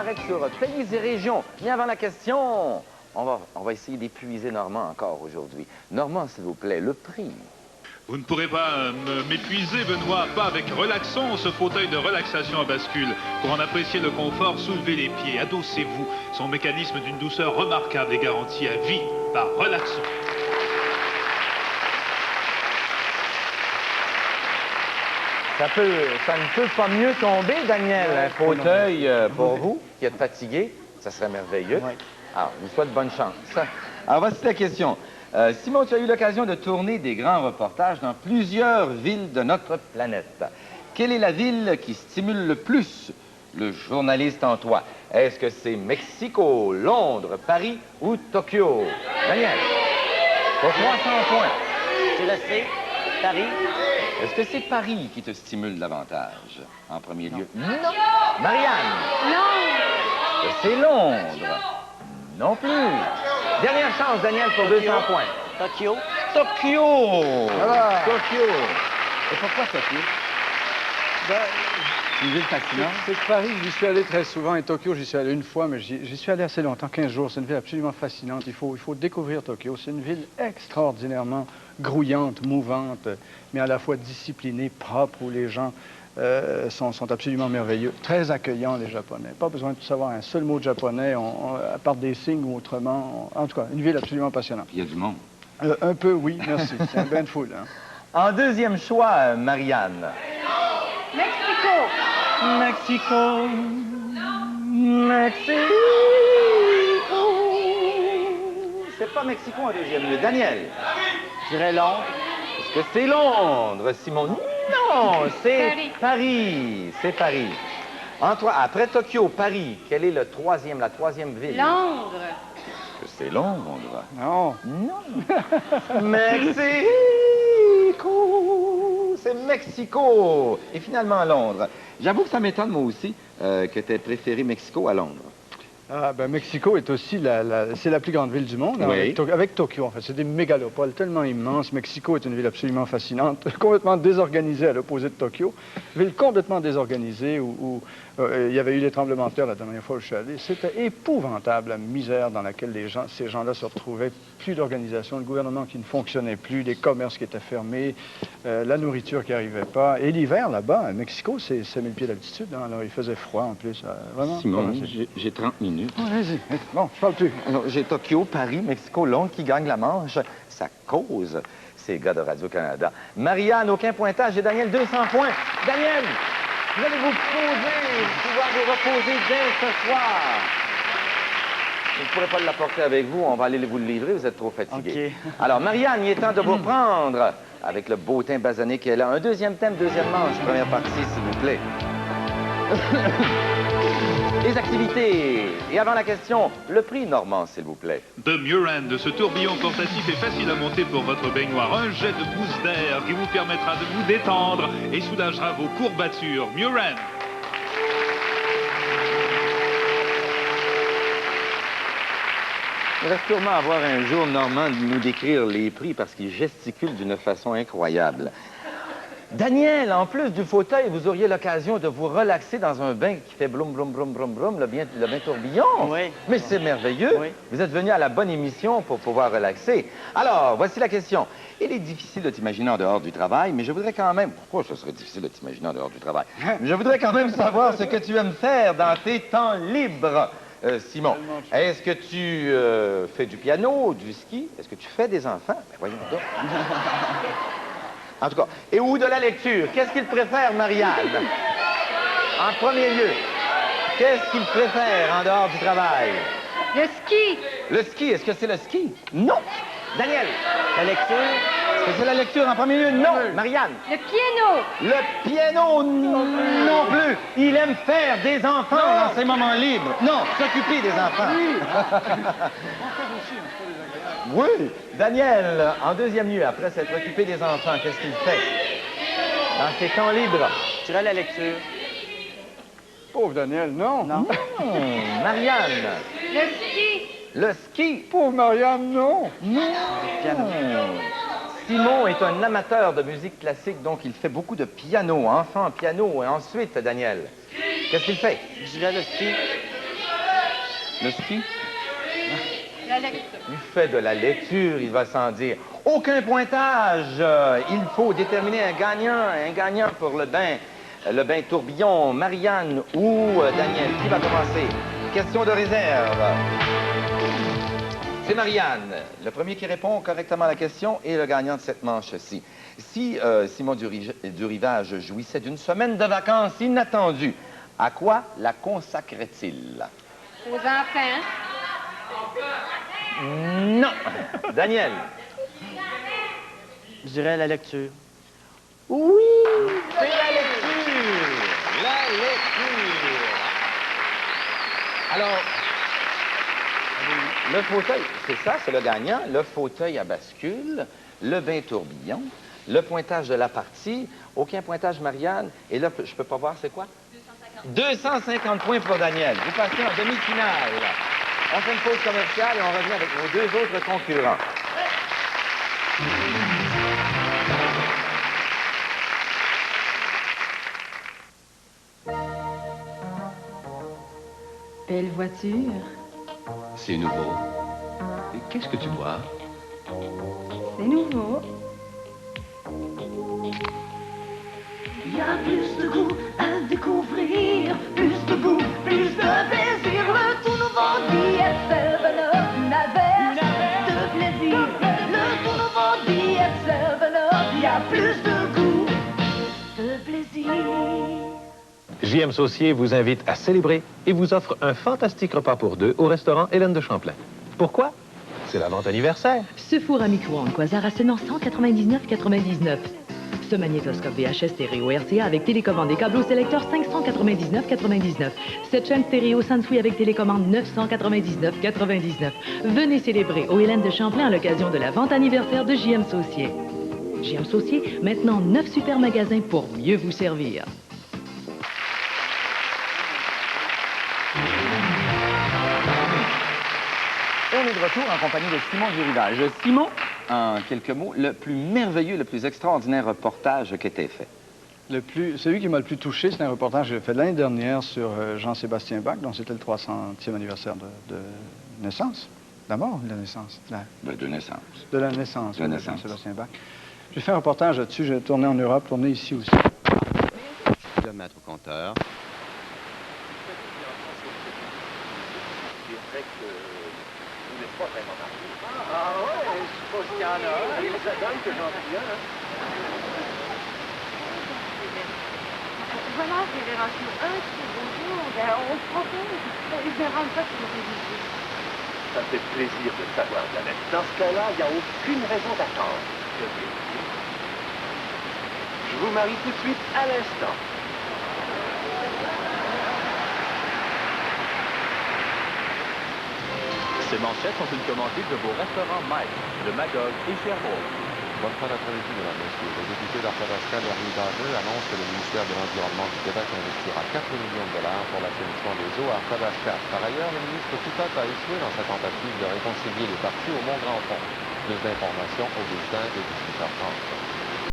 direct sur Pays et Régions. Mais avant la question, on va essayer d'épuiser Normand encore aujourd'hui. Normand, s'il vous plaît, le prix. Vous ne pourrez pas m'épuiser, Benoît, pas avec Relaxon, ce fauteuil de relaxation à bascule. Pour en apprécier le confort, soulevez les pieds, adossez-vous. Son mécanisme d'une douceur remarquable est garanti à vie par Relaxon. Ça ne peut pas mieux tomber, Daniel. Un fauteuil pour vous, qui êtes fatigué, ça serait merveilleux. Ouais. Alors, je vous souhaite bonne chance. Alors, voici la question. Simon, tu as eu l'occasion de tourner des grands reportages dans plusieurs villes de notre planète. Quelle est la ville qui stimule le plus le journaliste en toi? Est-ce que c'est Mexico, Londres, Paris ou Tokyo? Daniel, pour 300 points. Je le sais. Paris. Est-ce que c'est Paris qui te stimule davantage, en premier lieu? Non. Marianne? Non. Est-ce que c'est Londres? Non plus. Dernière chance, Daniel, pour 200 points. Tokyo. Tokyo! Voilà. Tokyo! Et pourquoi Tokyo? Ben, C'est une ville fascinante. C'est que Paris, j'y suis allé très souvent, et Tokyo, j'y suis allé une fois, mais j'y suis allé assez longtemps, 15 jours. C'est une ville absolument fascinante. Il faut découvrir Tokyo. C'est une ville extraordinairement grouillante, mouvante, mais à la fois disciplinée, propre, où les gens sont absolument merveilleux. Très accueillants, les Japonais. Pas besoin de savoir un seul mot de japonais, à part des signes ou autrement. En tout cas, une ville absolument passionnante. Il y a du monde. Un peu, oui, merci. C'est un bain de foule. Hein. En deuxième choix, Marianne. Mexico. Mexico. Mexico. C'est pas Mexico en deuxième lieu. Daniel. je dirais Londres. Est-ce que c'est Londres, Simon? Non, c'est Paris. C'est Paris. Après Tokyo, Paris, quelle est la troisième ville? Londres. Est-ce que c'est Londres? Non. Non. Mexico. C'est Mexico. Et finalement, Londres. J'avoue que ça m'étonne, moi aussi, que tu aies préféré Mexico à Londres. Ah, ben, Mexico est aussi c'est la plus grande ville du monde, hein, Oui. avec Tokyo, en fait. C'est des mégalopoles tellement immenses. Mexico est une ville absolument fascinante, complètement désorganisée à l'opposé de Tokyo. Ville complètement désorganisée où il y avait eu les tremblements de terre la dernière fois où je suis allé. C'était épouvantable, la misère dans laquelle ces gens-là se retrouvaient. Plus d'organisation, le gouvernement qui ne fonctionnait plus, les commerces qui étaient fermés, la nourriture qui n'arrivait pas. Et l'hiver, là-bas, à Mexico, c'est 1000 pieds d'altitude. Hein, alors, il faisait froid, en plus. Vraiment. Simon, j'ai 30 minutes. Oh, vas-y. Bon, je parle plus. Alors, j'ai Tokyo, Paris, Mexico, Londres qui gagne la manche. Ça cause ces gars de Radio-Canada. Marianne, aucun pointage et Daniel, 200 points. Daniel, vous allez vous pouvoir vous reposer dès ce soir. Je ne pourrai pas l'apporter avec vous, on va aller vous le livrer, vous êtes trop fatigué. OK. Alors, Marianne, il est temps de vous reprendre avec le beau teint basané qui est là. Un deuxième thème, deuxième manche, première partie, s'il vous plaît. Les activités. Et avant la question, le prix Normand, s'il vous plaît. The Murand, ce tourbillon portatif est facile à monter pour votre baignoire. Un jet de mousse d'air qui vous permettra de vous détendre et soulagera vos courbatures. Murand. Il va sûrement avoir un jour Normand de nous décrire les prix parce qu'il gesticule d'une façon incroyable. Daniel, en plus du fauteuil, vous auriez l'occasion de vous relaxer dans un bain qui fait bloum, bloum, bloum, bloum, bloum, le bain tourbillon. Oui. Mais c'est merveilleux. Oui. Vous êtes venu à la bonne émission pour pouvoir relaxer. Alors, voici la question. Il est difficile de t'imaginer en dehors du travail, mais je voudrais quand même... Pourquoi ce serait difficile de t'imaginer en dehors du travail? Je voudrais quand même savoir ce que tu aimes faire dans tes temps libres. Simon, est-ce que tu fais du piano, du ski? Est-ce que tu fais des enfants? Ben voyons donc. En tout cas, et ou de la lecture. Qu'est-ce qu'il préfère, Marianne? En premier lieu, qu'est-ce qu'il préfère en dehors du travail? Le ski. Le ski, est-ce que c'est le ski? Non. Daniel, La lecture. est-ce que c'est la lecture en premier lieu? Non. Marianne? Le piano. Le piano, non plus. Il aime faire des enfants dans ses moments libres. Non, s'occuper des enfants. Oui. Daniel, en deuxième lieu, après s'être occupé des enfants, qu'est-ce qu'il fait dans ses temps libres? Je dirais la lecture. Pauvre Daniel, non. Non. Marianne, Le ski. le ski. Pauvre Marianne, non. Non. Piano. Simon est un amateur de musique classique, donc il fait beaucoup de piano, enfant, piano. Et ensuite, Daniel, qu'est-ce qu'il fait? Je dirais le ski. Le ski? La lecture. Il fait de la lecture, il va sans dire. Aucun pointage. Il faut déterminer un gagnant pour le bain tourbillon. Marianne ou Daniel, qui va commencer? Question de réserve. C'est Marianne. Le premier qui répond correctement à la question est le gagnant de cette manche-ci. Si Simon Durivage jouissait d'une semaine de vacances inattendues, à quoi la consacrait-il? Aux enfants. Non. Daniel. Je dirais la lecture. Oui, c'est la lecture. La lecture. Alors, le fauteuil, c'est ça, c'est le gagnant. Le fauteuil à bascule, le bain tourbillon, le pointage de la partie, aucun pointage Marianne. Et là, je peux pas voir, c'est quoi? 250 points pour Daniel. Vous passez en demi-finale. On fait une pause commerciale et on revient avec nos deux autres concurrents. Belle voiture. C'est nouveau. Et qu'est-ce que tu vois? C'est nouveau. Il y a plus de goût à découvrir, plus de goût, plus de plaisir. Le tout nouveau DSL Vanilla, de plaisir. Le tout nouveau DSL Vanilla, il y a plus de goût, de plaisir. JM Saucier vous invite à célébrer et vous offre un fantastique repas pour deux au restaurant Hélène de Champlain. Pourquoi? C'est la vente anniversaire. Ce four à micro-ondes Quasar à seulement 199,99. Ce magnétoscope VHS stéréo RCA avec télécommande et câble sélecteur 599,99. Cette chaîne stéréo Sansui avec télécommande 999,99. Venez célébrer au Hélène de Champlain à l'occasion de la vente anniversaire de JM Saucier. JM Saucier, maintenant 9 super magasins pour mieux vous servir. Et on est de retour en compagnie de Simon Durivage. Simon, en quelques mots, le plus merveilleux, le plus extraordinaire reportage qui a été fait. Celui qui m'a le plus touché, c'est un reportage que j'ai fait l'année dernière sur Jean-Sébastien Bach, dont c'était le 300e anniversaire de naissance. De la mort ou de la naissance? De naissance. De la naissance, De la de naissance. Jean-Sébastien Bach. J'ai fait un reportage là-dessus, j'ai tourné en Europe, tourné ici aussi. Kilomètre au compteur. Ah ouais, je suppose qu'il y en a. Ça donne que j'en suis un. Voilà, Fédération 1, c'est bonjour. Ben, on se propose. Je ne rentre pas sur le rédiger. Ça me fait plaisir de le savoir, Jeannette. Dans ce cas-là, il n'y a aucune raison d'attendre. Je vous marie tout de suite à l'instant. Ces manchettes sont une commandite de vos restaurants Mike, de Magog et Cherbourg. Bonne fin d'après-midi, mesdames, messieurs. Le député d'Arthabasca, Henri Dangeux, annonce que le ministère de l'Environnement du Québec investira 4 millions de dollars pour l'assainissement des eaux à Arthabasca. Par ailleurs, le ministre Toutot a échoué dans sa tentative de réconcilier les partis au Mont-Grand-Pont. Plus d'informations au bulletin de 18h30.